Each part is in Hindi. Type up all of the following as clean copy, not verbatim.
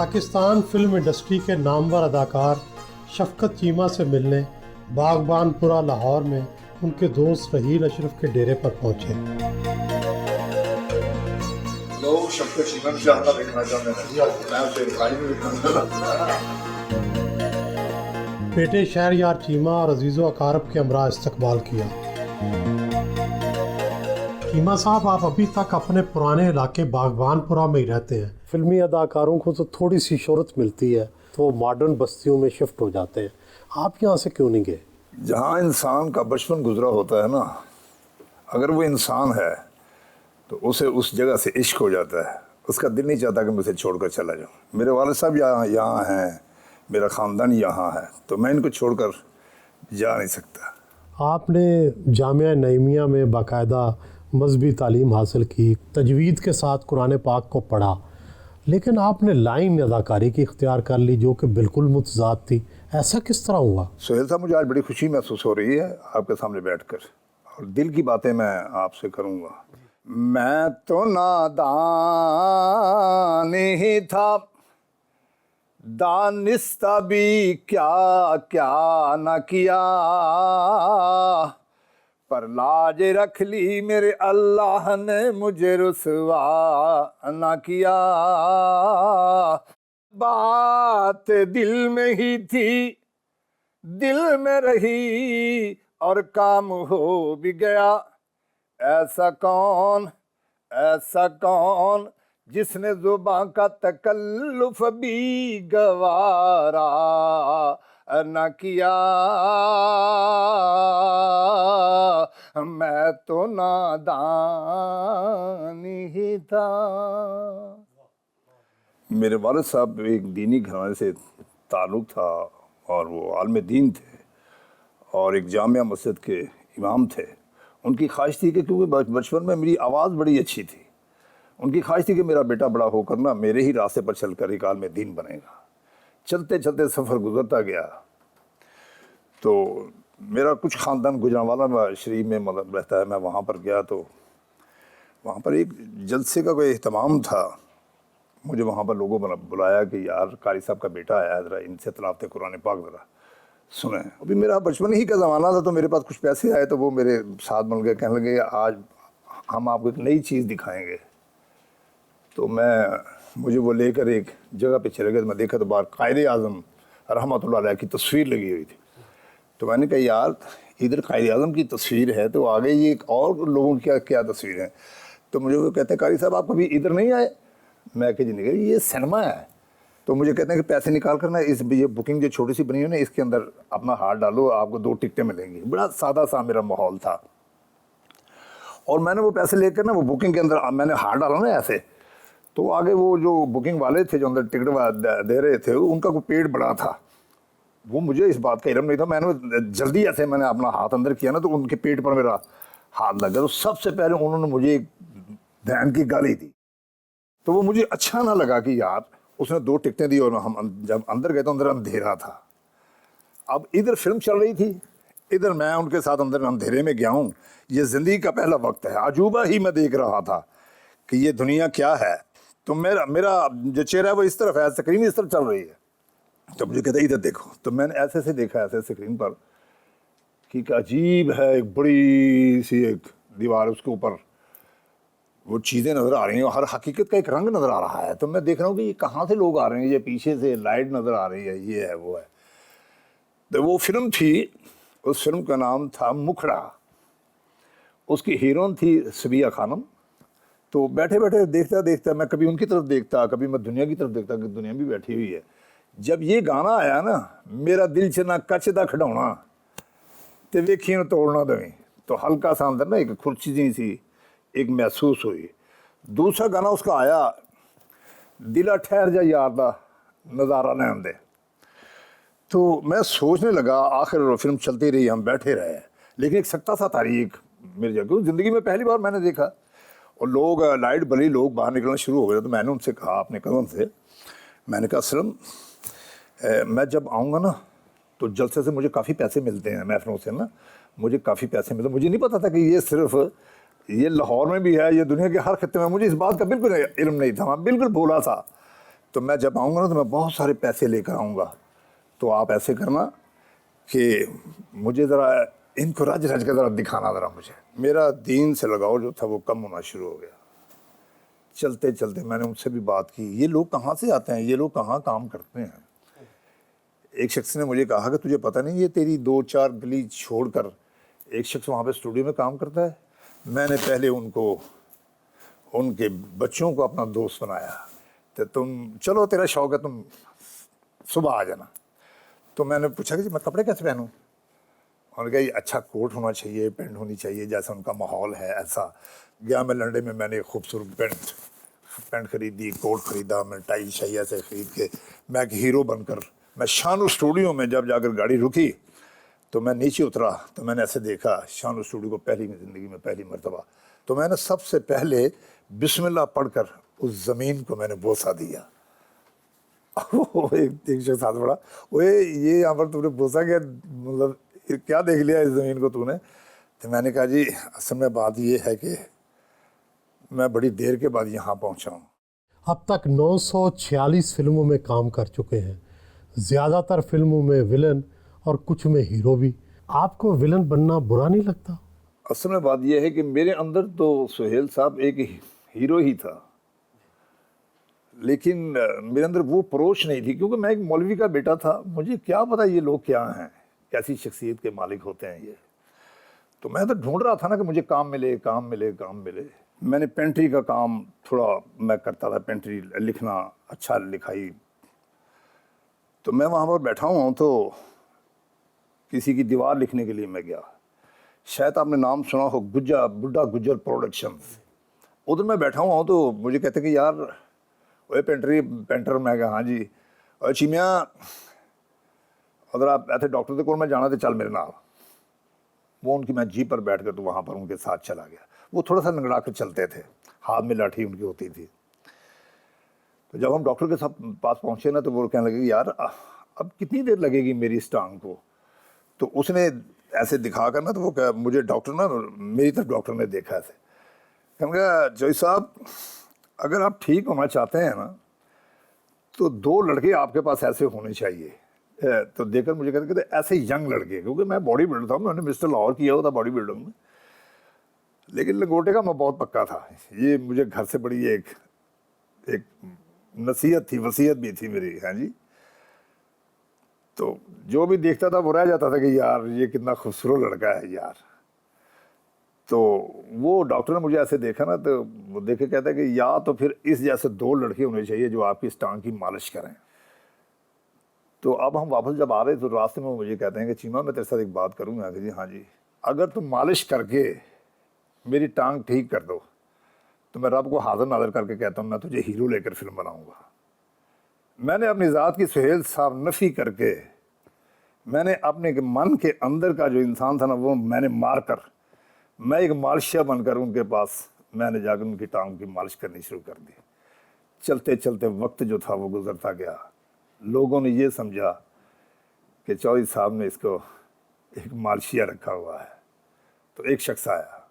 पाकिस्तान फिल्म इंडस्ट्री के नामवर अदाकार शफकत चीमा से मिलने बागबानपुरा लाहौर में उनके दोस्त रहील अशरफ के डेरे पर पहुंचे। लोग शफकत चीमा से ज़्यादा देखना चाहते हैं, मैं उसे रिहाई में देखना चाहता हूं। बेटे शहरयार चीमा और अजीज़ो अकारब के हमरा इस्तकबाल किया। चीमा साहब, आप अभी तक अपने पुराने इलाके बागबानपुरा में ही रहते हैं। फिल्मी अदाकारों को तो थोड़ी सी शोहरत मिलती है तो वो मॉडर्न बस्तियों में शिफ्ट हो जाते हैं, आप यहाँ से क्यों नहीं गए? जहाँ इंसान का बचपन गुजरा होता है ना, अगर वो इंसान है तो उसे उस जगह से इश्क हो जाता है। उसका दिल नहीं चाहता कि मैं उसे छोड़कर चला जाऊँ। मेरे वालिद साहब यहाँ हैं, मेरा ख़ानदान यहाँ है, तो मैं इनको छोड़कर जा नहीं सकता। आपने जामिया नईमिया में बाकायदा मजहबी तालीम हासिल की, तजवीद के साथ कुरान पाक को पढ़ा, लेकिन आपने लाइन अदाकारी की इख्तियार कर ली जो कि बिल्कुल मुतज़ाद थी। ऐसा किस तरह हुआ? सोहेल साहब, मुझे आज बड़ी खुशी महसूस हो रही है आपके सामने बैठकर, और दिल की बातें मैं आपसे करूँगा। मैं तो नादान ही था, दानिस्ता भी क्या क्या न किया, पर लाज रख ली मेरे अल्लाह ने मुझे रुसवा न किया। बात दिल में ही थी, दिल में रही, और काम हो भी गया। ऐसा कौन जिसने जुबान का तकल्लुफ भी गवारा न किया। मैं तो नादान ही था। मेरे वालिद साहब एक दीनी घराने से ताल्लुक़ था और वो आलिम दीन थे और एक जामिया मस्जिद के इमाम थे। उनकी ख्वाहिश थी कि क्योंकि बचपन में मेरी आवाज़ बड़ी अच्छी थी, उनकी ख्वाहिश थी कि मेरा बेटा बड़ा होकर ना मेरे ही रास्ते पर चलकर एक आलिम दीन बनेगा। चलते चलते सफ़र गुजरता गया तो मेरा कुछ ख़ानदान गुजरांवाला शरीफ में मतलब रहता है। मैं वहाँ पर गया तो वहाँ पर एक जलसे का कोई एहतमाम था। मुझे वहाँ पर लोगों ने बुलाया कि यार कारी साहब का बेटा आया है, ज़रा इनसे तलावत कुरान पाक ज़रा सुने। अभी मेरा बचपन ही का ज़माना था तो मेरे पास कुछ पैसे आए तो वो मेरे साथ बन गए, कहने लगे आज हम आपको एक नई चीज़ दिखाएंगे। तो मुझे वो लेकर एक जगह पे चले गए। मैं देखा तो बाहर कायदे आज़म रहमतुल्लाह अलैह की तस्वीर लगी हुई थी। तो मैंने कहा यार इधर कायदे आज़म की तस्वीर है तो आगे ये एक और लोगों की क्या तस्वीर है। तो मुझे वो कहते हैं कारी साहब आप कभी इधर नहीं आए? मैं कह जी नहीं, ये सिनेमा है। तो मुझे कहते हैं कि पैसे निकाल कर ना ये बुकिंग जो छोटी सी बनी है ना इसके अंदर अपना हाथ डालो, आपको 2 टिकटें मिलेंगी। बड़ा सादा सा मेरा माहौल था और मैंने वो पैसे लेकर ना वो बुकिंग के अंदर मैंने हाथ डाला ना ऐसे, तो आगे वो जो बुकिंग वाले थे जो अंदर टिकट दे रहे थे उनका कोई पेट बड़ा था। वो मुझे इस बात का इल्म नहीं था। मैंने जल्दी ऐसे मैंने अपना हाथ अंदर किया ना तो उनके पेट पर मेरा हाथ लग गया। तो सबसे पहले उन्होंने मुझे एक बहन की गाली दी। तो वो मुझे अच्छा ना लगा कि यार उसने 2 टिकटें दी और हम जब अंदर गए तो अंदर अंधेरा था। अब इधर फिल्म चल रही थी, इधर मैं उनके साथ अंदर अंधेरे में गया हूँ। ये ज़िंदगी का पहला वक्त है, अजूबा ही मैं देख रहा था कि ये दुनिया क्या है। तो मेरा जो चेहरा है वो इस तरफ है, स्क्रीन इस तरफ चल रही है। तो मुझे कहता इधर देखो। तो मैंने ऐसे से देखा ऐसे स्क्रीन पर कि अजीब है, एक बड़ी सी एक दीवार, उसके ऊपर वो चीज़ें नज़र आ रही हैं, हर हकीकत का एक रंग नज़र आ रहा है। तो मैं देख रहा हूँ कि ये कहाँ से लोग आ रहे हैं, ये पीछे से लाइट नज़र आ रही है, ये है वो है। तो वो फिल्म थी, उस फिल्म का नाम था मुखड़ा। उसकी हीरोइन थी सबिया खानम। तो बैठे बैठे देखता देखता मैं कभी उनकी तरफ देखता, कभी मैं दुनिया की तरफ देखता कि दुनिया भी बैठी हुई है। जब ये गाना आया ना, मेरा दिल च ना कच दा खिडौना ते वेखी न तोड़ना दवें, तो हल्का सा अंदर ना एक खुर्ची सी एक महसूस हुई। दूसरा गाना उसका आया, दिला ठहर जा यार दा नज़ारा लैन दे। तो मैं सोचने लगा, आखिर फिल्म चलती रही, हम बैठे रहे, लेकिन एक सख्ता सा तारीख मेरी जगह ज़िंदगी में पहली बार मैंने देखा। और लोग लाइट बली, लोग बाहर निकलना शुरू हो गए। तो मैंने उनसे कहा अपने कज़न से, मैंने कहा असलम मैं जब आऊँगा ना तो जलसे से मुझे काफ़ी पैसे मिलते हैं, महफिलों से ना मुझे काफ़ी पैसे मिलते हैं। मुझे नहीं पता था कि ये सिर्फ ये लाहौर में भी है, ये दुनिया के हर खत्ते में। मुझे इस बात का बिल्कुल इल्म नहीं था, मैं बिल्कुल भोला था तो मैं जब आऊँगा ना तो मैं बहुत सारे पैसे लेकर आऊँगा, तो आप ऐसे करना कि मुझे ज़रा इनको रज रज के ज़रा दिखाना ज़रा मुझे। मेरा दीन से लगाव जो था वो कम होना शुरू हो गया। चलते चलते मैंने उनसे भी बात की, ये लोग कहाँ से आते हैं, ये लोग कहाँ काम करते हैं। एक शख्स ने मुझे कहा कि तुझे पता नहीं ये तेरी 2-4 गली छोड़कर एक शख्स वहाँ पे स्टूडियो में काम करता है। मैंने पहले उनको उनके बच्चों को अपना दोस्त बनाया, तो तुम चलो तेरा शौक़ है तुम सुबह आ जाना। तो मैंने पूछा कि मैं कपड़े कैसे पहनूं? उन्होंने कहा ये अच्छा कोट होना चाहिए, पैंट होनी चाहिए, जैसा उनका माहौल है ऐसा। गया मैं लंडे में, मैंने खूबसूरत पैंट खरीदी, कोट खरीदा, मैं टाई शाई ऐसे खरीद के मैं एक हीरो बनकर मैं शानू स्टूडियो में जब जाकर गाड़ी रुकी तो मैं नीचे उतरा तो मैंने ऐसे देखा शानू स्टूडियो को पहली ज़िंदगी में पहली मरतबा। तो मैंने सबसे पहले बिस्मिल्लाह पढ़कर उस ज़मीन को मैंने बोसा दिया। एक शख्स हाथ बढ़ा, ओए ये यहाँ पर तुमने बोसा क्या, मतलब क्या देख लिया इस ज़मीन को तूने? तो मैंने कहा जी असल में बात ये है कि मैं बड़ी देर के बाद यहाँ पहुँचा हूँ। अब तक 946 फिल्मों में काम कर चुके हैं, ज़्यादातर फिल्मों में विलन और कुछ में हीरो भी। आपको विलन बनना बुरा नहीं लगता? असल में बात यह है कि मेरे अंदर तो सुहेल साहब एक हीरो ही था, लेकिन मेरे अंदर वो परोश नहीं थी, क्योंकि मैं एक मौलवी का बेटा था। मुझे क्या पता ये लोग क्या हैं, कैसी शख्सियत के मालिक होते हैं ये। तो मैं तो ढूंढ रहा था ना कि मुझे काम मिले, काम मिले, काम मिले। मैंने पेंट्री का काम थोड़ा मैं करता था, पेंट्री लिखना, अच्छा लिखाई। तो मैं वहाँ पर बैठा हुआ हूँ तो किसी की दीवार लिखने के लिए मैं गया। शायद आपने नाम सुना हो बुड्ढा गुज्जर प्रोडक्शंस। उधर मैं बैठा हुआ हूँ तो मुझे कहते कि यार ओए पेंटर। मैं कहा हाँ जी। और चिमिया अगर आप ऐसे डॉक्टर के कोल में जाना तो चल मेरे नाल। वो उनकी मैं जीप पर बैठ कर तो वहाँ पर उनके साथ चला गया। वो थोड़ा सा लंगड़ा कर चलते थे, हाथ में लाठी उनकी होती थी। तो जब हम डॉक्टर के साथ पास पहुँचे ना तो वो कहने लगे यार अब कितनी देर लगेगी मेरी इस टांग को? तो उसने ऐसे दिखा कर ना तो वो मुझे डॉक्टर ना मेरी तरफ डॉक्टर ने देखा ऐसे, कहा जोई साहब अगर आप ठीक होना चाहते हैं ना तो 2 लड़के आपके पास ऐसे होने चाहिए। तो देखकर मुझे कहते ऐसे यंग लड़के, क्योंकि मैं बॉडी बिल्डर था, मैंने मिस्टर लाहौर किया हुआ था बॉडी बिल्डर में, लेकिन लंगोटे का मैं बहुत पक्का था। ये मुझे घर से बड़ी एक नसीहत थी, वसीयत भी थी मेरी। हाँ जी। तो जो भी देखता था वो रह जाता था कि यार ये कितना खूबसूरत लड़का है यार। तो वो डॉक्टर ने मुझे ऐसे देखा ना तो वो देखे कहता है कि या तो फिर इस जैसे 2 लड़के होने चाहिए जो आपकी इस टांग की मालिश करें। तो अब हम वापस जब आ रहे तो रास्ते में मुझे कहते हैं कि चीमा मैं तेरे साथ एक बात करूँगा। कि जी हाँ जी, अगर तुम मालिश करके मेरी टांग ठीक कर दो तो मैं रब को हाजिर नाज़र करके कहता हूँ मैं तुझे हीरो लेकर फिल्म बनाऊँगा। मैंने अपनी ज़ात की सुहेल साहब नफ़ी करके मैंने अपने मन के अंदर का जो इंसान था ना वो मैंने मार कर मैं एक मालिशिया बनकर उनके पास मैंने जाकर उनकी टांग की मालिश करनी शुरू कर दी। चलते चलते वक्त जो था वो गुजरता गया। लोगों ने ये समझा कि चौधरी साहब ने इसको एक मालिशिया रखा हुआ है। तो एक शख्स आया,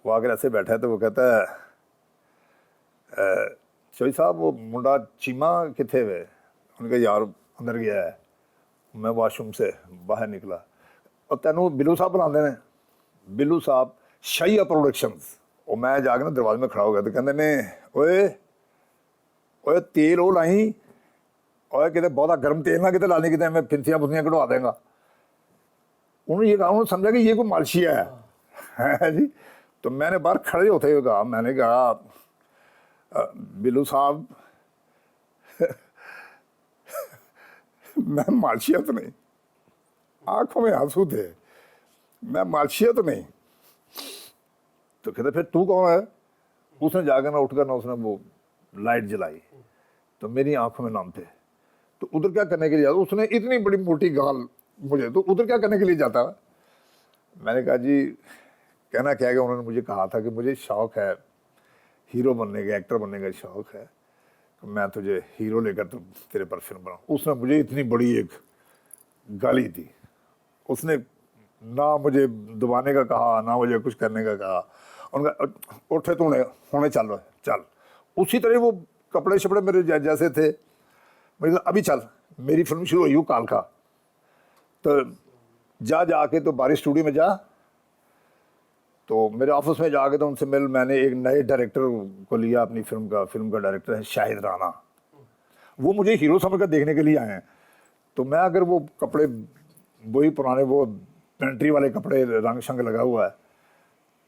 वो आकर ऐसे बैठा है तो वो कहता है चौधरी साहब वो मुंडा चीमा किथे वे? उनका यार अंदर गया है। मैं वाशरूम से बाहर निकला और तेनू बिल्लू साहब बुलाते हैं। बिल्लू साहब शाहिया प्रोडक्शंस। और मैं जाकर ना दरवाजे में खड़ा हो गया तो कहते ने ओए ओए तेल वो लाई, और कितने बहुत गर्म तेल ना कितने लाने, कितने मैं फिंसियाँ फुंसियाँ कटवा देंगा। उन्होंने ये कहा, उन्होंने समझा कि ये कोई मालिशिया है जी। तो मैंने बाहर खड़े होते हुए कहा, मैंने कहा बिल्लू साहब मैं मालिशिया तो नहीं। आंखों में आंसू थे, मैं मालिशिया तो नहीं। तो कहते फिर तू कौन है? उसने जाकर ना उठकर ना उसने वो लाइट जलाई तो मेरी आंखों में नाम थे। तो उधर क्या करने के लिए जाता? उसने इतनी बड़ी मोटी गाल मुझे, तो उधर क्या करने के लिए जाता? मैंने कहा जी कहना क्या है कि उन्होंने मुझे कहा था कि मुझे शौक़ है हीरो बनने का, एक्टर बनने का शौक़ है, तो मैं तुझे हीरो लेकर तो तेरे पर फिल्म बनाऊँ। उसने मुझे इतनी बड़ी एक गाली दी। उसने ना मुझे दबाने का कहा, ना मुझे कुछ करने का कहा। उनका उठे तूने होने चल चल। उसी तरह वो कपड़े शपड़े मेरे जैसे थे। मैंने कहा अभी चल, मेरी फिल्म शुरू हुई काल का, तो जाके तो बारिश स्टूडियो में जा। तो मेरे ऑफिस में जाके तो उनसे मिल, मैंने एक नए डायरेक्टर को लिया अपनी फिल्म का डायरेक्टर है शाहिद राना। वो मुझे हीरो समझकर देखने के लिए आए हैं। तो मैं अगर वो कपड़े वही पुराने वो पेंट्री वाले कपड़े रंग शंग लगा हुआ है,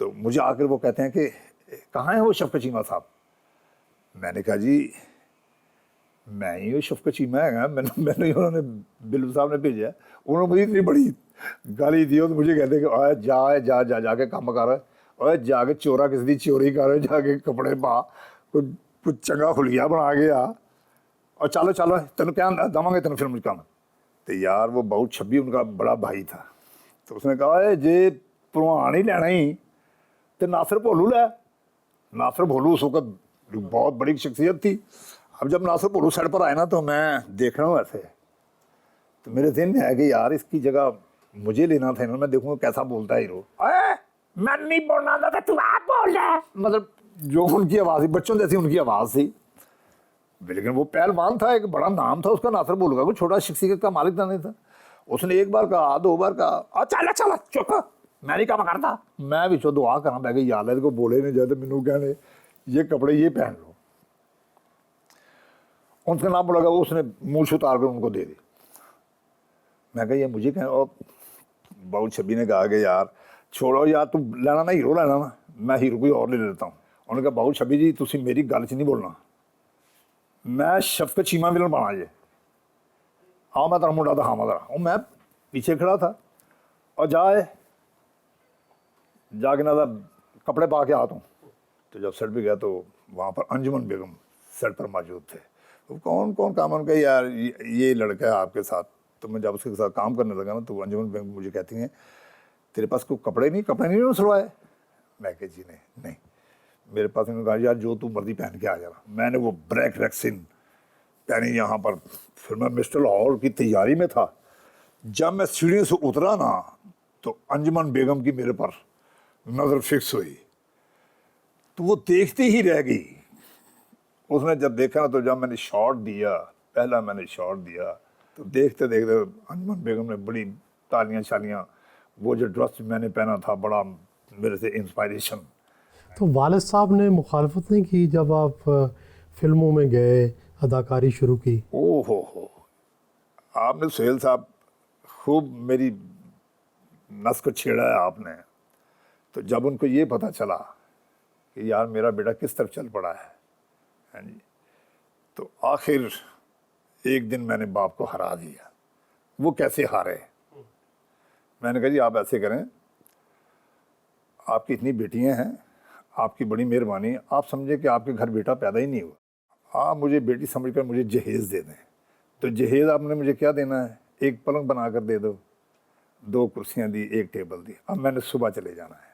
तो मुझे आकर वो कहते हैं कि कहाँ है वो शफकत चीमा साहब। मैंने कहा जी मैं ही हूँ शफकत चीमा है। मैंने उन्होंने बिल्लू साहब ने भेजा है। उन्होंने मुझे इतनी बड़ी गाली दी और मुझे कहते कि ओए जा जाके काम कर, ओए जाके चोरा किसी दी चोरी कर, जाके कपड़े पा, कुछ चंगा खुलिया बना के आ, और चलो चलो तेन क्या दवांगे तेन फिल्म काम। तो यार वो बहुत छब्बी उनका बड़ा भाई था। तो उसने कहा जे भलवान ही लेना ही तो नासिर भोलू लै। नासिर भोलू उस वक्त बहुत बड़ी शख्सियत थी। अब जब नासिर भोलू साइड पर आए ना तो मैं देख रहा हूँ ऐसे, तो मेरे ज़हन में है कि यार इसकी जगह मुझे लेना था, मैं देखूंगा कैसा बोलता है हीरो। मैं नहीं बोलना था, तू आप बोल रहा है। मतलब जो उनकी आवाज़ थी बच्चों जैसी उनकी आवाज़ थी, लेकिन वो पहलवान था, एक बड़ा नाम था उसका नासिर भोलू का, कोई छोटा शख्सियत का मालिक नहीं था। उसने एक बार कहा, दो बार कहा, चल चल चुप, मैं नहीं काम करता। मैं भी दुआ करा बह गई, यार को बोले नहीं जाते, मैनू कहने ये कपड़े ये पहन लो। उनका नाम बोला, उसने मूछ उतार कर उनको दे दी। मैं कहा ये मुझे कह, और बहुत छब्बी ने कहा कि यार छोड़ो यार, तू लेना ना हीरो लेना ना, मैं हीरो कोई और ले लेता हूँ। उन्होंने कहा बहुत छब्बी जी तुम मेरी गल च नहीं बोलना, मैं शफकत चीमा विलन बना जे, आओ मैं तेरा मुंडा दिखावा तेरा। और मैं पीछे खड़ा था और जाके ना कपड़े पा के आता हूँ। तो जब सेट पे गया तो वहाँ पर अंजुमन बेगम सेट पर मौजूद थे। तो कौन काम, उनका यार ये लड़का है आपके साथ। तो मैं जब उसके साथ काम करने लगा ना तो अंजुमन बेगम मुझे कहती हैं तेरे पास कोई कपड़े नहीं सिलवाए। मैं कह जी नहीं मेरे पास। उन्होंने कहा यार जो तू मर्जी पहन के आ जाना। मैंने वो ब्लैक रैक्सिन पहनी यहाँ पर। फिर मैं मिस्टर लाहौर की तैयारी में था। जब मैं सीढ़ियों से उतरा ना तो अंजुमन बेगम की मेरे पर नज़र फिक्स हुई, तो वो देखती ही रह गई। उसने जब देखा ना, तो जब मैंने शॉट दिया, पहला मैंने शॉट दिया, तो देखते देखते अंजुमन बेगम ने बड़ी तालियां शालियां, वो जो ड्रेस मैंने पहना था बड़ा मेरे से इंस्पायरेशन। तो वालिद साहब ने मुखालफत नहीं की जब आप फिल्मों में गए, अदाकारी शुरू की? ओह हो, आपने सुहेल साहब खूब मेरी नस को छेड़ा है आपने। तो जब उनको ये पता चला कि यार मेरा बेटा किस तरफ चल पड़ा है, हाँ जी, तो आखिर एक दिन मैंने बाप को हरा दिया। वो कैसे हारे? मैंने कहा जी आप ऐसे करें, आपकी इतनी बेटियां हैं, आपकी बड़ी मेहरबानी, आप समझे कि आपके घर बेटा पैदा ही नहीं हुआ, आप मुझे बेटी समझकर मुझे जहेज़ दे दें। तो जहेज़ आपने मुझे क्या देना है? एक पलंग बना कर दे दो, 2 कुर्सियां दी, 1 टेबल दी। अब मैंने सुबह चले जाना है।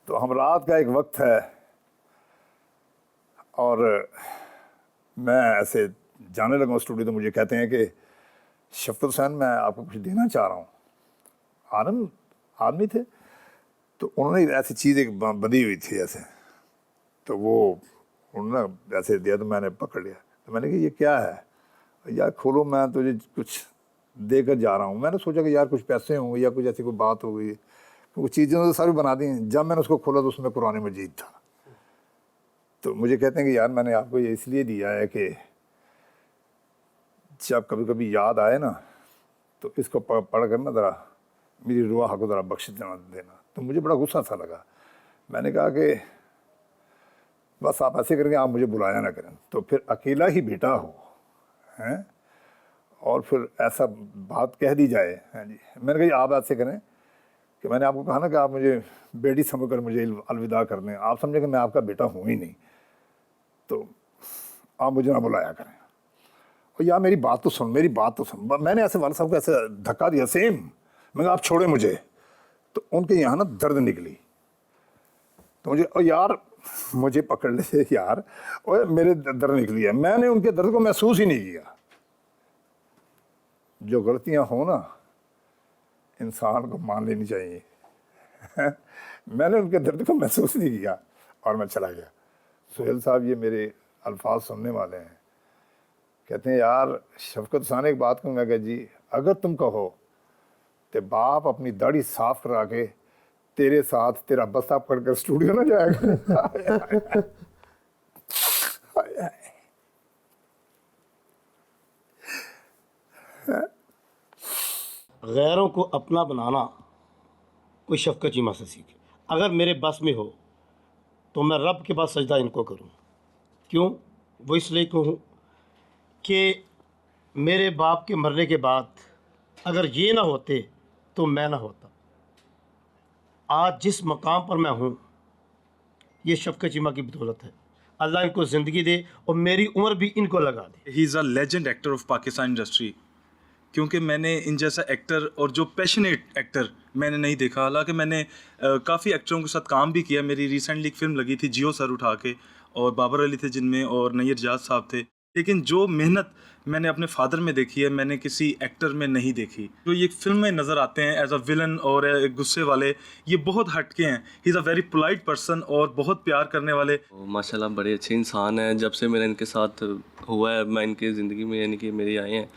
तो हम रात का एक वक्त है और मैं ऐसे जाने लगा स्टूडियो, तो मुझे कहते हैं कि शफकत हुसैन मैं आपको कुछ देना चाह रहा हूँ। आनंद आदमी थे, तो उन्होंने ऐसी चीज़ एक बंधी हुई थी ऐसे, तो वो उन्होंने ऐसे दिया, तो मैंने पकड़ लिया। तो मैंने कहा ये क्या है? यार खोलो, मैं तुझे कुछ देकर जा रहा हूँ। मैंने सोचा कि यार कुछ पैसे होंगे या कुछ ऐसी कोई बात हो गई, वो चीज़ें तो सारी बना दी। जब मैंने उसको खोला तो उसमें कुरान मजीद था। तो मुझे कहते हैं कि यार मैंने आपको ये इसलिए दिया है कि जब कभी कभी याद आए ना तो इसको पढ़ कर ना ज़रा मेरी रूह को ज़रा बख्श देना। तो मुझे बड़ा गुस्सा सा लगा। मैंने कहा कि बस आप ऐसे करके आप मुझे बुलाया ना करें, तो फिर अकेला ही बेटा हो हैं और फिर ऐसा बात कह दी जाए। हाँ जी, मैंने कहा आप ऐसे करें कि मैंने आपको कहा ना कि आप मुझे बेटी समझकर मुझे अलविदा कर दें, आप समझे कि मैं आपका बेटा हूँ ही नहीं, तो आप मुझे ना बुलाया करें। और यार मेरी बात तो सुन। मैंने ऐसे वाले साहब को ऐसे धक्का दिया सेम। मैं कहा आप छोड़े मुझे। तो उनके यहाँ ना दर्द निकली, तो मुझे और यार मुझे पकड़ ले यार, और मेरे दर्द निकली है। मैंने उनके दर्द को महसूस ही नहीं किया। जो गलतियाँ हो ना इंसान को मान लेनी चाहिए। मैंने उनके दर्द को महसूस नहीं किया और मैं चला गया। सुहेल साहब ये मेरे अल्फाज सुनने वाले हैं। कहते हैं यार शफकत हुसैन एक बात कहूँ, मैं कहा जी अगर तुम कहो तो बाप अपनी दाढ़ी साफ करा के तेरे साथ तेरा बस्ता पकड़कर स्टूडियो ना जाएगा। गैरों को अपना बनाना कोई शफकत चीमा से सीखे। अगर मेरे बस में हो तो मैं रब के पास सजदा इनको करूं। क्यों? वो इसलिए कहूँ कि मेरे बाप के मरने के बाद अगर ये ना होते तो मैं ना होता। आज जिस मकाम पर मैं हूँ ये शफकत चीमा की बदौलत है। अल्लाह इनको ज़िंदगी दे और मेरी उम्र भी इनको लगा दे। He is a legend actor of Pakistan industry, क्योंकि मैंने इन जैसा एक्टर और जो पैशनेट एक्टर मैंने नहीं देखा। हालांकि मैंने काफ़ी एक्टरों के साथ काम भी किया। मेरी रिसेंटली एक फ़िल्म लगी थी जियो सर उठा के, और बाबर अली थे जिनमें, और नैयर जाज साहब थे। लेकिन जो मेहनत मैंने अपने फादर में देखी है मैंने किसी एक्टर में नहीं देखी। जो ये फिल्म में नज़र आते हैं एज अ विलन और गुस्से वाले, ये बहुत हटके हैं। ही is a very polite person और बहुत प्यार करने वाले। माशाल्लाह बड़े अच्छे इंसान हैं। जब से मेरा इनके साथ हुआ है, मैं इनकी ज़िंदगी में यानी कि मेरी आए हैं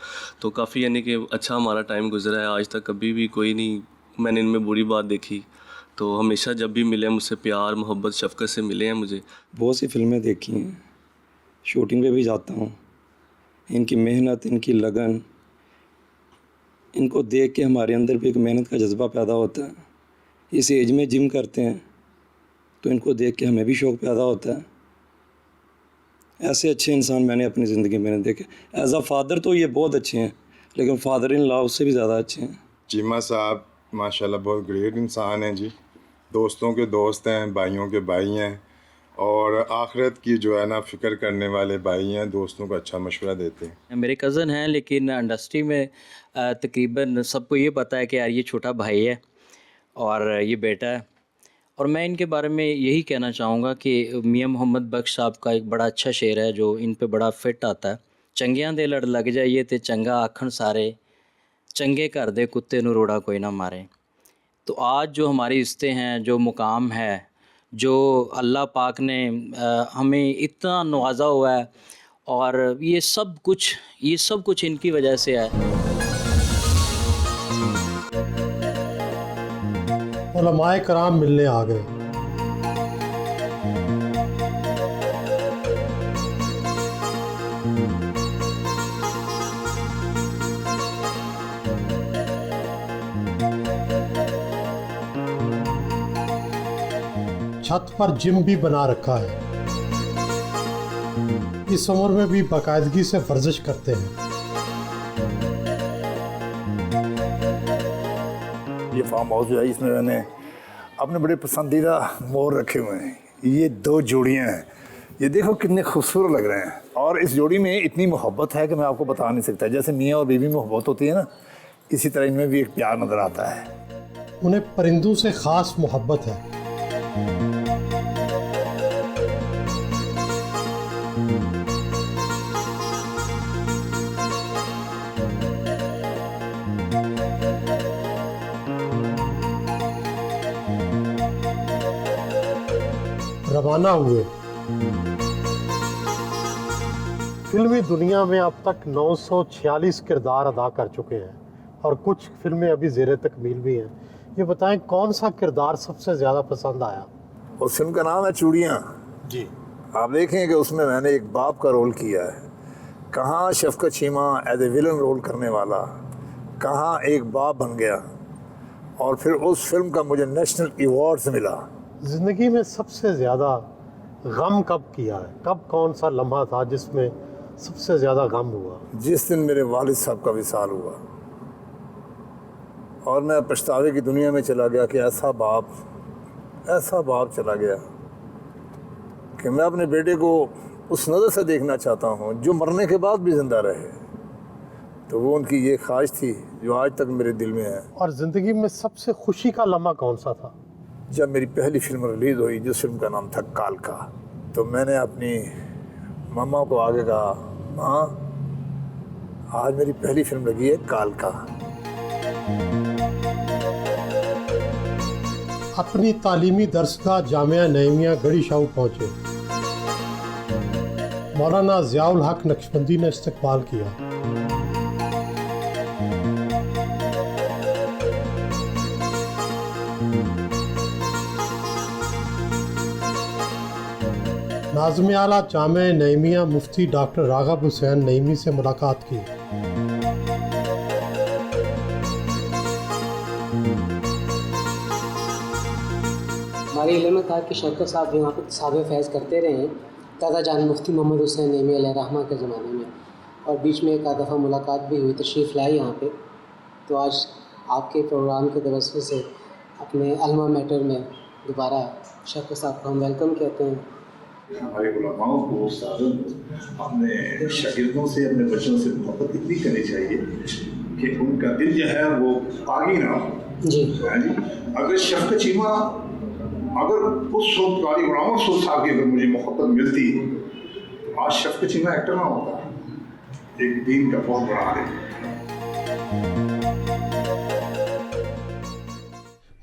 तो काफ़ी यानी कि अच्छा हमारा टाइम गुजरा है। आज तक कभी भी कोई नहीं मैंने इनमें बुरी बात देखी। तो हमेशा जब भी मिले मुझसे प्यार मोहब्बत शफ़क़त से मिले हैं। मुझे बहुत सी फिल्में देखी हैं, शूटिंग पे भी जाता हूँ। इनकी मेहनत, इनकी लगन, इनको देख के हमारे अंदर भी एक मेहनत का जज्बा पैदा होता है। इस एज में जिम करते हैं तो इनको देख के हमें भी शौक़ पैदा होता है। ऐसे अच्छे इंसान मैंने अपनी ज़िंदगी में नहीं देखे। एज अ फादर तो ये बहुत अच्छे हैं, लेकिन फादर इन लॉ उससे भी ज़्यादा अच्छे हैं। चीमा साहब माशाल्लाह बहुत ग्रेट इंसान हैं जी। दोस्तों के दोस्त हैं, भाइयों के भाई हैं, और आखिरत की जो है ना फ़िक्र करने वाले भाई हैं। दोस्तों को अच्छा मशवरा देते हैं। मेरे कज़न हैं, लेकिन इंडस्ट्री में तकरीबन सबको ये पता है कि यार ये छोटा भाई है और ये बेटा है। और मैं इनके बारे में यही कहना चाहूँगा कि मियां मोहम्मद बख्श साहब का एक बड़ा अच्छा शेर है जो इन पे बड़ा फिट आता है। चंगियां दे लड़ लग जाइए ते चंगा आखन सारे, चंगे घर दे कुत्ते नूं रोड़ा कोई ना मारे। तो आज जो हमारी इज़्ज़तें हैं, जो मुकाम है, जो अल्लाह पाक ने हमें इतना नवाजा हुआ है, और ये सब कुछ इनकी वजह से है। उलमाए कराम मिलने आ गए। छत पर जिम भी बना रखा है। इस उम्र में भी बाकायदगी से वर्जिश करते हैं। ये फार्म हाउस जो है इसमें मैंने अपने बड़े पसंदीदा मोर रखे हुए हैं। ये 2 जोड़ियाँ हैं, ये देखो कितने खूबसूरत लग रहे हैं। और इस जोड़ी में इतनी मोहब्बत है कि मैं आपको बता नहीं सकता। जैसे मियाँ और बीवी में मोहब्बत होती है ना, इसी तरह इनमें भी एक प्यार नज़र आता है। उन्हें परिंदों से ख़ास मोहब्बत है। रवाना हुए। फिल्मी दुनिया में अब तक 946 किरदार अदा कर चुके हैं और कुछ फिल्में अभी ज़ेरे तकमील भी हैं। ये बताएं कौन सा किरदार सबसे ज़्यादा पसंद आया? उस फिल्म का नाम है चूड़ियाँ जी। आप देखें कि उसमें मैंने एक बाप का रोल किया है। कहाँ Shafqat Cheema as a villain role करने वाला, कहाँ एक बाप बन गया। और फिर उस फिल्म का मुझे नेशनल अवार्ड्स मिला। ज़िंदगी में सबसे ज़्यादा गम कब किया है? कब कौन सा लम्हा था जिसमें सबसे ज़्यादा गम हुआ? जिस दिन मेरे वालिद साहब का विसाल हुआ और मैं पछतावे की दुनिया में चला गया कि ऐसा बाप चला गया कि मैं अपने बेटे को उस नज़र से देखना चाहता हूँ जो मरने के बाद भी ज़िंदा रहे। तो वो उनकी ये ख्वाहिश थी जो आज तक मेरे दिल में है। और ज़िंदगी में सबसे खुशी का लम्हा कौन सा था? जब मेरी पहली फिल्म रिलीज़ हुई, जिस फिल्म का नाम था कालका, तो मैंने अपनी मम्मा को आगे कहा, माँ आज मेरी पहली फिल्म लगी है कालका। अपनी तालीमी दरसगाह जामिया नईमिया गढ़ी शाहू पहुँचे। मौलाना ज़ियाउल हक नक्शबंदी ने इस्तकबाल किया। नाज़िम आला जामे नईमिया मुफ्ती डॉक्टर राग़ब हुसैन नईमी से मुलाकात की। हमारे इल्म में था कि शौकत साहब यहाँ पर साहब फैज़ करते रहे हैं दादा जान मुफ्ती मोहम्मद हुसैन नईमी अलैहिर्रहमा के ज़माने में, और बीच में एक आध दफ़ा मुलाकात भी हुई, तशरीफ़ लाई यहाँ पे। तो आज आपके प्रोग्राम के तवज्जुह से अपने अल्मा मैटर में दोबारा शौकत साहब को हम वेलकम कहते हैं। हमारे उलमाओं को, उस्तादों को अपने शागिर्दों से, अपने बच्चों से मोहब्बत इतनी करनी चाहिए कि उनका दिल जो है वो आगे ना हो। जी हाँ जी। अगर शफ़क़त चीमा, अगर उस वक्त कारी गुलाम रसूल साहब की अगर मुझे मोहब्बत मिलती तो आज शफ़क़त चीमा एक्टर ना होता, एक दीन का बहुत बड़ा आलिम।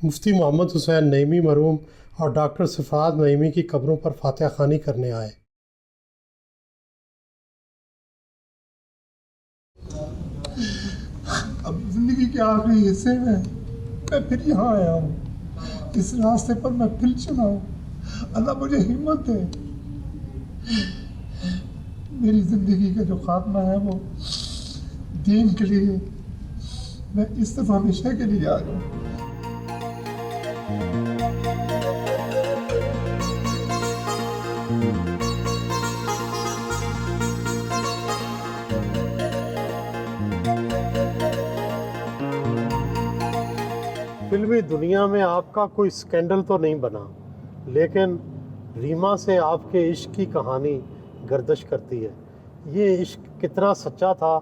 मुफ्ती मोहम्मद हुसैन नईमी मरहूम और डॉक्टर सफ़ाद नईमी की कब्रों पर फातिहा खानी करने आए। अब ज़िंदगी के आखिरी हिस्से में मैं फिर यहाँ आया हूँ, इस रास्ते पर मैं फिर चला हूँ। अल्लाह मुझे हिम्मत दे। मेरी ज़िंदगी का जो खात्मा है वो दीन के लिए, मैं इस तरफ हमेशा के लिए आया हूँ। फिल्मी दुनिया में आपका कोई स्कैंडल तो नहीं बना, लेकिन रीमा से आपके इश्क की कहानी गर्दिश करती है। ये इश्क कितना सच्चा था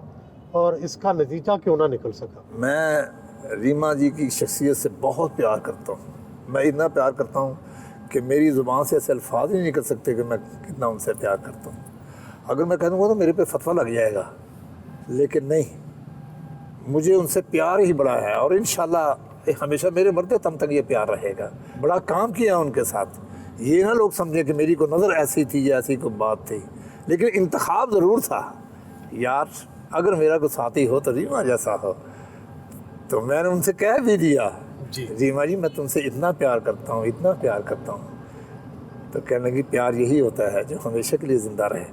और इसका नतीजा क्यों ना निकल सका? मैं रीमा जी की शख्सियत से बहुत प्यार करता हूँ। मैं इतना प्यार करता हूँ कि मेरी ज़ुबान से ऐसे अल्फाज नहीं निकल सकते कि मैं कितना उनसे प्यार करता हूँ। अगर मैं कह दूँगा तो मेरे पे फतवा लग जाएगा, लेकिन नहीं, मुझे उनसे प्यार ही बड़ा है और इंशाल्लाह हमेशा मेरे मरते तब तक ये प्यार रहेगा। बड़ा काम किया उनके साथ। ये ना लोग समझे कि मेरी को नज़र ऐसी थी या ऐसी कोई बात थी, लेकिन इंतखाब ज़रूर था। यार अगर मेरा कोई साथी हो तो रीमा जैसा हो। तो मैंने उनसे कह भी दिया, जी रीमा जी मैं तुमसे इतना प्यार करता हूँ, इतना प्यार करता हूँ। तो कहने लगी प्यार यही होता है जो हमेशा के लिए ज़िंदा रहे।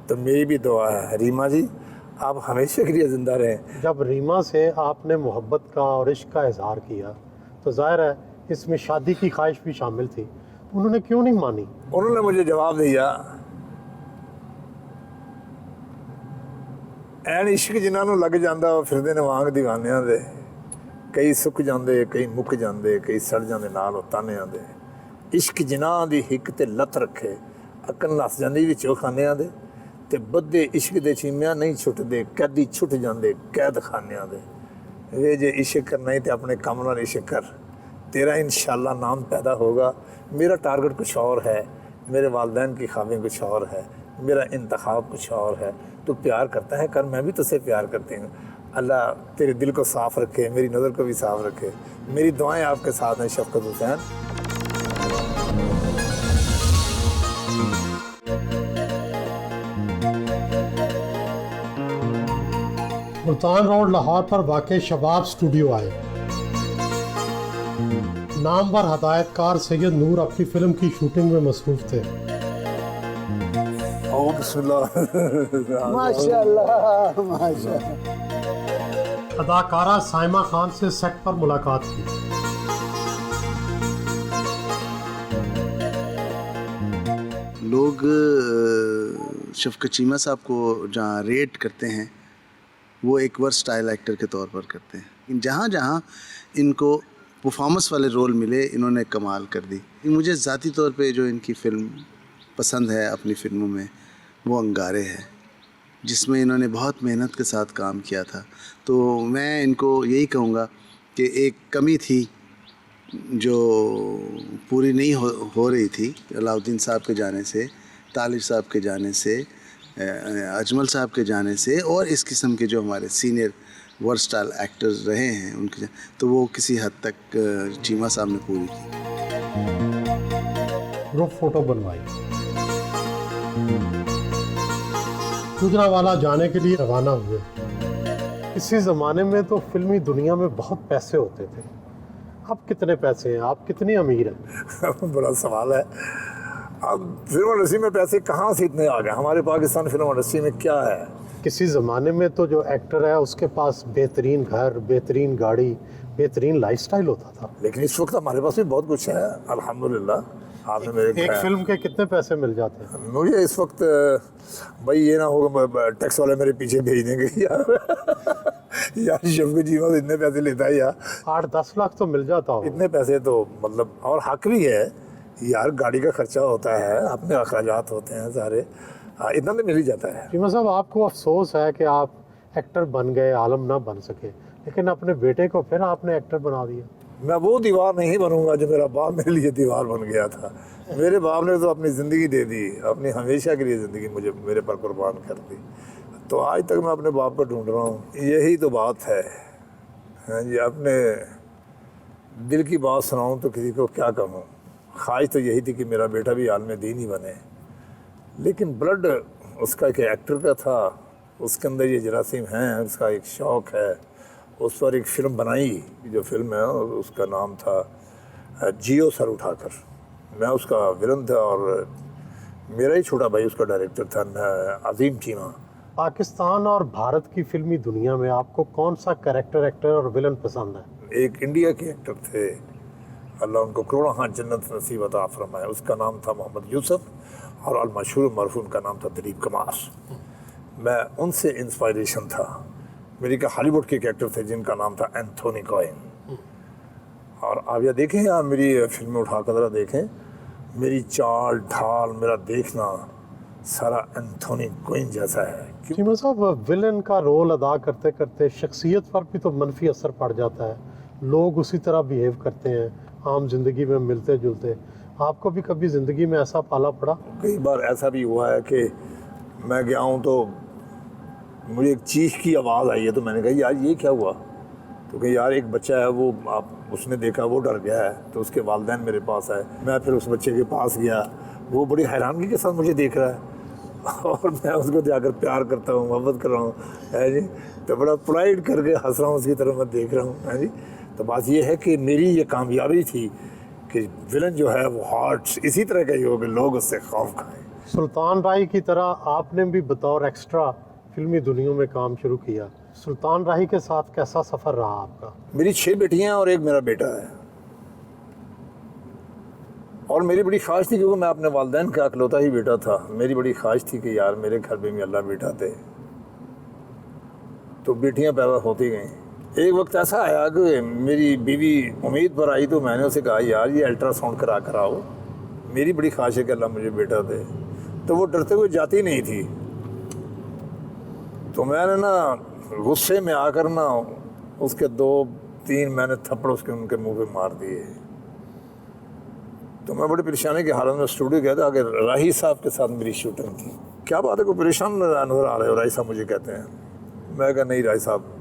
तो मेरी भी दुआ है रीमा जी आप हमेशा के लिए ज़िंदा रहें। जब रीमा से आपने मोहब्बत का और इश्क का इजहार किया तो ज़ाहिर है इसमें शादी की ख्वाहिश भी शामिल थी, उन्होंने क्यों नहीं मानी? उन्होंने मुझे जवाब दिया, ਐਨ इश्क जिन्हों ਨੂੰ ਲੱਗ ਜਾਂਦਾ ਉਹ ਫਿਰਦੇ ਨੇ ਵਾਂਗ ਦੀਵਾਨਿਆਂ ਦੇ। ਕਈ ਸੁੱਕ ਜਾਂਦੇ, ਕਈ ਮੁੱਕ ਜਾਂਦੇ, ਕਈ ਸੜ ਜਾਂਦੇ ਨਾਲ ਉਹ ਤਾਨਿਆਂ ਦੇ। ਇਸ਼ਕ ਜਿਨ੍ਹਾਂ ਦੀ ਹਿੱਕ ਤੇ ਲੱਤ ਰੱਖੇ ਅਕਲ ਨਸ ਜਾਂਦੀ ਵਿੱਚੋਂ ਖਾਨਿਆਂ ਦੇ। ਤੇ ਬੱਧੇ ਇਸ਼ਕ ਦੇ ਚੀਮਿਆਂ ਨਹੀਂ ਛੁੱਟਦੇ, ਕੈਦੀ ਛੁੱਟ ਜਾਂਦੇ ਕੈਦ ਖਾਨਿਆਂ ਦੇ। ਵੇ ਜੇ इश्क करना ही तो अपने काम नाल इश्क कर, तेरा इंशाल्लाह नाम पैदा होगा। मेरा टारगेट कुछ और है, मेरे वालिदैन की ख्वाबें कुछ और है, मेरा इंतखाब कुछ और है। तू प्यार करता है कर, मैं भी तुझसे प्यार करती हूँ। अल्लाह तेरे दिल को साफ़ रखे, मेरी नज़र को भी साफ़ रखे। मेरी दुआएं आपके साथ हैं शफ़क़त हुसैन। मुल्तान रोड लाहौर पर वाक़ शबाब स्टूडियो आए। नामवर हदायतकार सैयद नूर अपनी फ़िल्म की शूटिंग में मसरूफ़ थे। माशाअल्लाह माशाअल्लाह। अदाकारा साइमा खान से सेट पर मुलाकात की। लोग शफ़क़त चीमा साहब को जहाँ रेट करते हैं वो एक वर्सटाइल एक्टर के तौर पर करते हैं। जहाँ जहाँ इनको परफॉर्मेंस वाले रोल मिले इन्होंने कमाल कर दी। मुझे ज़ाती तौर पे जो इनकी फ़िल्म पसंद है अपनी फ़िल्मों में वो अंगारे है, जिसमें इन्होंने बहुत मेहनत के साथ काम किया था। तो मैं इनको यही कहूँगा कि एक कमी थी जो पूरी नहीं हो रही थी अलाउद्दीन साहब के जाने से, तालिब साहब के जाने से, अजमल साहब के जाने से और इस किस्म के जो हमारे सीनियर वर्सटाइल एक्टर्स रहे हैं उनके, तो वो किसी हद तक चीमा साहब ने पूरी की। ग्रुप फ़ोटो बनवाई। गुजरांवाला जाने के लिए रवाना हुए। इसी ज़माने में तो फिल्मी दुनिया में बहुत पैसे होते थे। अब कितने पैसे हैं, आप कितनी अमीर हैं? बड़ा सवाल है। अब फिल्म इंडस्ट्री में पैसे कहाँ से इतने आ गए? हमारे पाकिस्तान फिल्म इंडस्ट्री में क्या है? किसी ज़माने में तो जो एक्टर है उसके पास बेहतरीन घर, बेहतरीन गाड़ी, बेहतरीन लाइफस्टाइल होता था। लेकिन इस वक्त हमारे पास भी बहुत कुछ है, अल्हम्दुलिल्लाह। आपने मेरे एक फिल्म के कितने पैसे मिल जाते हैं? मुझे इस वक्त भाई ये ना होगा टैक्स वाले मेरे पीछे भेज देंगे यार। यार शफ़क़त चीमा तो इतने पैसे लेता है यार, 8-10 लाख तो मिल जाता हो। इतने पैसे तो मतलब, और हक भी है यार, गाड़ी का खर्चा होता है, अपने अखराजात होते हैं सारे, इतना तो मिल ही जाता है। चीमा साहब, आपको अफसोस है कि आप एक्टर बन गए, आलम ना बन सके, लेकिन अपने बेटे को फिर आपने एक्टर बना दिया। मैं वो दीवार नहीं बनूंगा जो मेरा बाप मेरे लिए दीवार बन गया था। मेरे बाप ने तो अपनी ज़िंदगी दे दी, अपनी हमेशा के लिए ज़िंदगी मुझे मेरे पर कुर्बान कर दी। तो आज तक मैं अपने बाप को ढूंढ रहा हूँ। यही तो बात है। हाँ जी, अपने दिल की बात सुनाऊँ तो किसी को क्या कहूँ। ख्वाहिश तो यही थी कि मेरा बेटा भी आलम दीन ही बने, लेकिन ब्लड उसका एक एक्टर का था, उसके अंदर ये जरासीम हैं, उसका एक शौक़ है। उस पर एक फ़िल्म बनाई, जो फिल्म है उसका नाम था जियो सर उठाकर। मैं उसका विलन था और मेरा ही छोटा भाई उसका डायरेक्टर था, अजीम चीमा। पाकिस्तान और भारत की फिल्मी दुनिया में आपको कौन सा कैरेक्टर, एक्टर और विलन पसंद है? एक इंडिया के एक्टर थे, अल्लाह उनको करोड़ों हाथ जन्नत नसीब अता फरमाए, उसका नाम था मोहम्मद यूसुफ, और अलमशहूर मरहूम का नाम था दिलीप कुमार। मैं उनसे इंस्पायरेशन था। मेरी का हॉलीवुड के एक्टर थे जिनका नाम था एंथोनी कॉइन। और आप यह देखें, आप मेरी फिल्में उठा कर ज़रा देखें, मेरी चाल ढाल, मेरा देखना सारा एंथोनी कॉइन जैसा है। चीमा साहब, विलन का रोल अदा करते करते शख्सियत पर भी तो मनफी असर पड़ जाता है, लोग उसी तरह बिहेव करते हैं आम जिंदगी में मिलते जुलते। आपको भी कभी ज़िंदगी में ऐसा पाला पड़ा? कई बार ऐसा भी हुआ है कि मैं गया हूँ तो मुझे एक चीख की आवाज़ आई है, तो मैंने कहा यार ये क्या हुआ? तो कहा यार एक बच्चा है, वो उसने देखा, वो डर गया है, तो उसके वालिदैन मेरे पास आए। मैं फिर उस बच्चे के पास गया, वो बड़ी हैरानगी के साथ मुझे देख रहा है और मैं उसको जाकर प्यार करता हूँ, मोहब्बत कर रहा हूँ, है जी। तो बड़ा पोलाइट करके हंस रहा हूँ, उसकी तरफ मैं देख रहा हूँ, है जी। तो बात ये है कि मेरी ये कामयाबी थी कि विलन जो है वो हार्ट इसी तरह का ही हो कि लोग उससे खौफ खाएं। सुल्तान राही की तरह आपने भी बतौर एक्स्ट्रा फिल्मी दुनिया में काम शुरू किया। सुल्तान राही के साथ कैसा सफ़र रहा आपका? मेरी 6 बेटियां और एक मेरा बेटा है, और मेरी बड़ी ख्वाहिश थी, क्योंकि मैं अपने वालिदैन का अकलौता ही बेटा था। मेरी बड़ी ख्वाहिश थी कि यार मेरे घर में भी अल्लाह बेटा थे, तो बेटियां पैदा होती गईं। एक वक्त ऐसा आया कि मेरी बीवी उम्मीद पर आई, तो मैंने उसे कहा यार ये अल्ट्रासाउंड करा कर आओ, मेरी बड़ी ख्वाहिश है कि अल्लाह मुझे बेटा दे। तो वो डरते हुए जाती नहीं थी। तो मैंने ना गुस्से में आकर ना उसके 2-3 मैंने थप्पड़ उनके मुंह पे मार दिए। तो मैं बड़ी परेशानी की हालत में स्टूडियो गया था, आगे राही साहब के साथ मेरी शूटिंग थी। क्या बात है, कोई परेशान नजर आ रहे हो? राही साहब मुझे कहते हैं। मैं कहा नहीं राही साहब,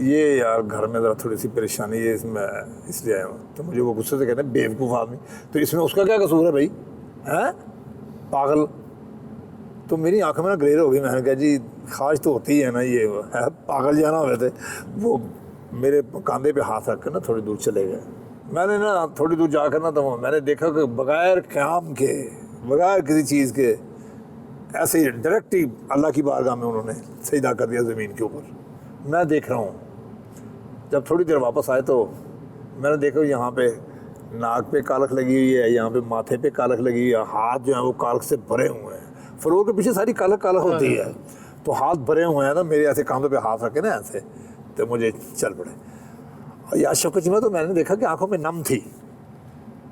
ये यार घर में ज़रा थोड़ी सी परेशानी है, इसमें इसलिए आया हूँ। तो मुझे वो गुस्से से कहते हैं बेवकूफ़ आदमी, तो इसमें उसका क्या कसूर है भाई, हैं पागल? तो मेरी आंखों में ना ग्लेर हो गई। मैंने कहा जी ख्वाहिश तो होती है ना, ये है पागल जाना हुए थे। वो मेरे कंधे पे हाथ रख कर ना थोड़ी दूर चले गए। मैंने ना थोड़ी दूर जाकर ना तो मैंने देखा कि बग़ैर क़याम के, बग़ैर किसी चीज़ के, ऐसे ही डायरेक्ट ही अल्लाह की बारगाह में उन्होंने सजदा कर दिया ज़मीन के ऊपर। मैं देख रहा हूँ। जब थोड़ी देर वापस आए तो मैंने देखा यहाँ पे नाक पे कालख लगी हुई है, यहाँ पे माथे पे कालख लगी हुई है, हाथ जो है वो कालख से भरे हुए हैं। फ्लोर के पीछे सारी कालख कालख होती है, तो हाथ भरे हुए हैं ना मेरे, ऐसे कांधों पे हाथ रखे ना ऐसे, तो मुझे चल पड़े। और यार शफ़क़त चीमा तो मैंने देखा कि आंखों में नम थी,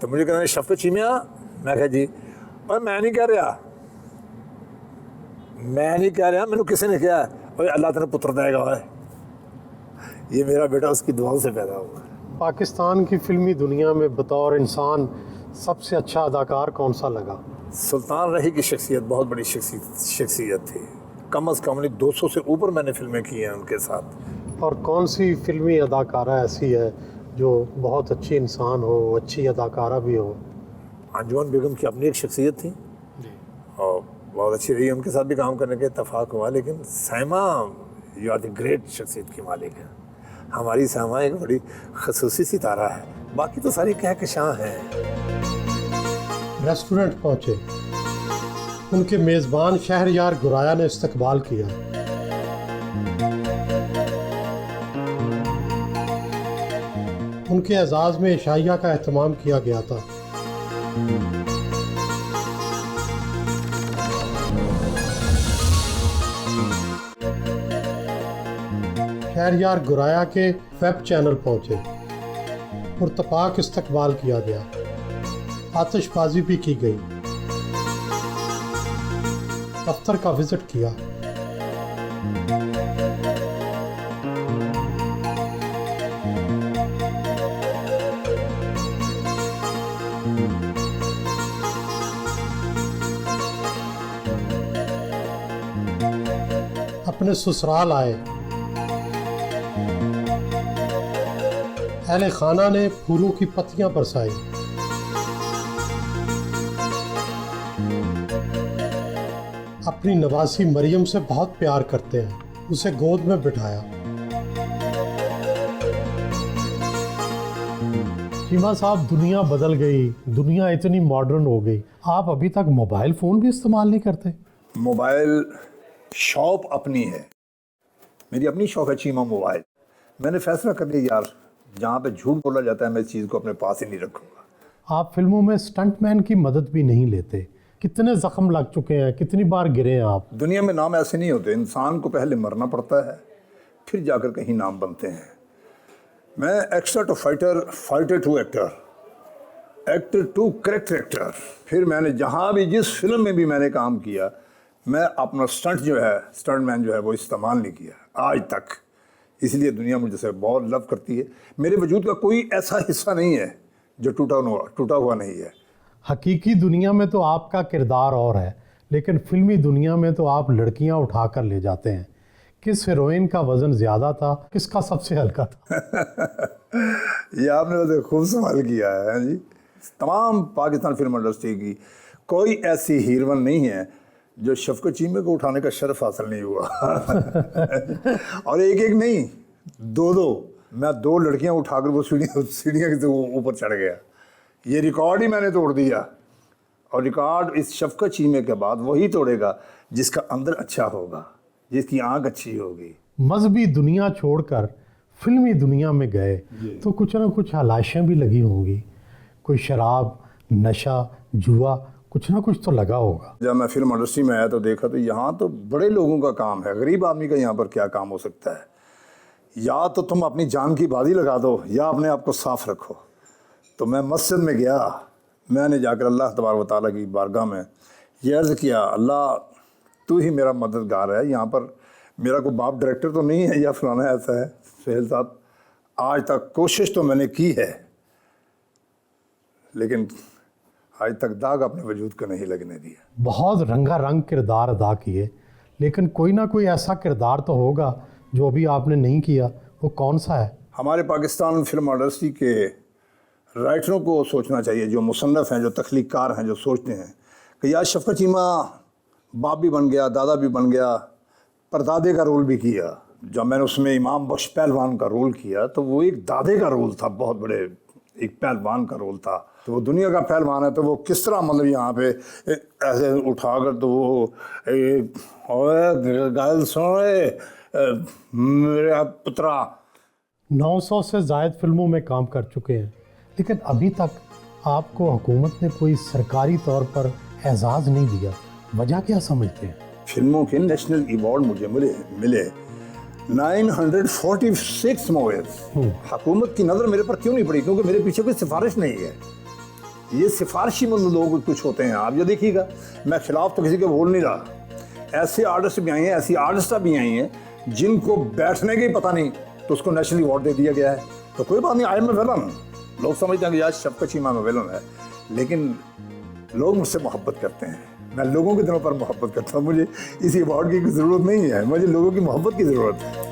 तो मुझे कहना शफ़क़त चीमा, मैं कहा जी, और मैं नहीं कह रहा, मैंने किसी ने कहा और अल्लाह तेरा पुत्र देगा है, ये मेरा बेटा उसकी दुआओं से पैदा हुआ। पाकिस्तान की फिल्मी दुनिया में बतौर इंसान सबसे अच्छा अदाकार कौन सा लगा? सुल्तान राही की शख्सियत बहुत बड़ी शख्सियत थी। कम अज़ कम 200 से ऊपर मैंने फिल्में की हैं उनके साथ। और कौन सी फिल्मी अदाकारा ऐसी है जो बहुत अच्छी इंसान हो, अच्छी अदाकारा भी हो? अंजुमन बेगम की अपनी एक शख्सियत थी, और बहुत अच्छी रही, उनके साथ भी काम करने का इत्तेफाक हुआ। लेकिन Saima you are the great शख्सियत की मालिक है। हमारी साइमा एक बड़ी खसूसी सितारा है, बाकी तो सारी कहकशां हैं। रेस्टोरेंट पहुंचे, उनके मेज़बान शहरयार गुराया ने इस्तकबाल किया। उनके एजाज़ में इशाइया का एहतमाम किया गया था। शहरयार गुराया के वेब चैनल पहुंचे, पुरतपाक इस्तकबाल किया गया, आतिशबाजी भी की गई, दफ्तर का विजिट किया। अपने ससुराल आए, अहले खाना ने फूलों की पत्तियां बरसाई। अपनी नवासी मरियम से बहुत प्यार करते हैं, उसे गोद में बिठाया। चीमा साहब, दुनिया बदल गई, दुनिया इतनी मॉडर्न हो गई, आप अभी तक मोबाइल फ़ोन भी इस्तेमाल नहीं करते? मोबाइल शॉप अपनी है, मेरी अपनी शॉप है चीमा मोबाइल। मैंने फैसला कर लिया यार, जहाँ पे झूठ बोला जाता है मैं इस चीज़ को अपने पास ही नहीं रखूँगा। आप फिल्मों में स्टंटमैन की मदद भी नहीं लेते, कितने ज़ख्म लग चुके हैं, कितनी बार गिरे हैं आप? दुनिया में नाम ऐसे नहीं होते, इंसान को पहले मरना पड़ता है फिर जाकर कहीं नाम बनते हैं। मैं extra to fighter, fighter to actor, actor to character actor. फिर मैंने जहाँ भी जिस फिल्म में भी मैंने काम किया, मैं अपना स्टंटमैन जो है वो इस्तेमाल नहीं किया आज तक। इसलिए दुनिया मुझसे बहुत लव करती है। मेरे वजूद का कोई ऐसा हिस्सा नहीं है जो टूटा हुआ नहीं है। हकीकी दुनिया में तो आपका किरदार और है, लेकिन फिल्मी दुनिया में तो आप लड़कियां उठाकर ले जाते हैं। किस हीरोइन का वज़न ज़्यादा था, किसका सबसे हल्का था? ये आपने वैसे खूब सवाल किया है जी। तमाम पाकिस्तान फिल्म इंडस्ट्री की कोई ऐसी हीरोइन नहीं है जो शफकत चीमे को उठाने का शर्फ हासिल नहीं हुआ। और एक एक नहीं, दो मैं 2 लड़कियां उठाकर वो सीढ़ियाँ के ऊपर चढ़ गया। ये रिकॉर्ड ही मैंने तोड़ दिया, और रिकॉर्ड इस शफकत चीमे के बाद वही तोड़ेगा जिसका अंदर अच्छा होगा, जिसकी आंख अच्छी होगी। मजहबी दुनिया छोड़कर फिल्मी दुनिया में गए तो कुछ ना कुछ हलाइशें भी लगी होंगी, कोई शराब, नशा, जुआ, कुछ ना कुछ तो लगा होगा। जब मैं फिल्म इंडस्ट्री में आया तो देखा तो यहाँ तो बड़े लोगों का काम है, गरीब आदमी का यहाँ पर क्या काम हो सकता है? या तो तुम अपनी जान की बाजी लगा दो या अपने आप को साफ रखो। तो मैं मस्जिद में गया, मैंने जाकर अल्लाह तबारक व तआला की बारगाह में ये अर्ज़ किया, अल्लाह तू ही मेरा मददगार है, यहाँ पर मेरा कोई बाप डायरेक्टर तो नहीं है या फलाना ऐसा है। सुहेल साहब, आज तक कोशिश तो मैंने की है, लेकिन आज तक दाग अपने वजूद को नहीं लगने दिया। बहुत रंगारंग किरदार अदा किए, लेकिन कोई ना कोई ऐसा किरदार तो होगा जो अभी आपने नहीं किया, वो कौन सा है? हमारे पाकिस्तान फिल्म इंडस्ट्री के राइटरों को सोचना चाहिए, जो मुसन्नफ़ हैं, जो तख्लीक़कार हैं, जो सोचते हैं कि यार शफकत चीमा बाप भी बन गया, दादा भी बन गया, परदादे का रोल भी किया। जब मैंने उसमें इमाम बख्श पहलवान का रोल किया तो वो एक दादे का रोल था, बहुत बड़े एक पहलवान का रोल था। तो वो दुनिया का पहलवान है, तो वो किस तरह मतलब यहाँ पे ऐसे उठाकर तो वो गाल सुन मेरा पुत्रा। 900 से ज़ायद फिल्मों में काम कर चुके हैं, लेकिन अभी तक आपको हुकूमत ने कोई सरकारी तौर पर एजाज़ नहीं दिया, वजह क्या समझते हैं? फिल्मों के नेशनल अवार्ड मुझे मिले 946 मूवीज। हुकूमत की नज़र मेरे पर क्यों नहीं पड़ी? क्योंकि मेरे पीछे कोई सिफारिश नहीं है। ये सिफारिशी मतलब लोग कुछ होते हैं, आप ये देखिएगा, मैं खिलाफ तो किसी के बोल नहीं रहा। ऐसे आर्टिस्ट भी आई हैं, ऐसी आर्टिस्टा भी आई हैं जिनको बैठने का ही पता नहीं, तो उसको नेशनल अवार्ड दे दिया गया है। तो कोई बात नहीं, आई एम ए विलन। लोग समझते हैं कि यार शफकत चीमा में विलन है, लेकिन लोग मुझसे मोहब्बत करते हैं। मैं लोगों के दिलों पर मोहब्बत करता हूँ। मुझे इसी अवार्ड की ज़रूरत नहीं है, मुझे लोगों की मोहब्बत की ज़रूरत है।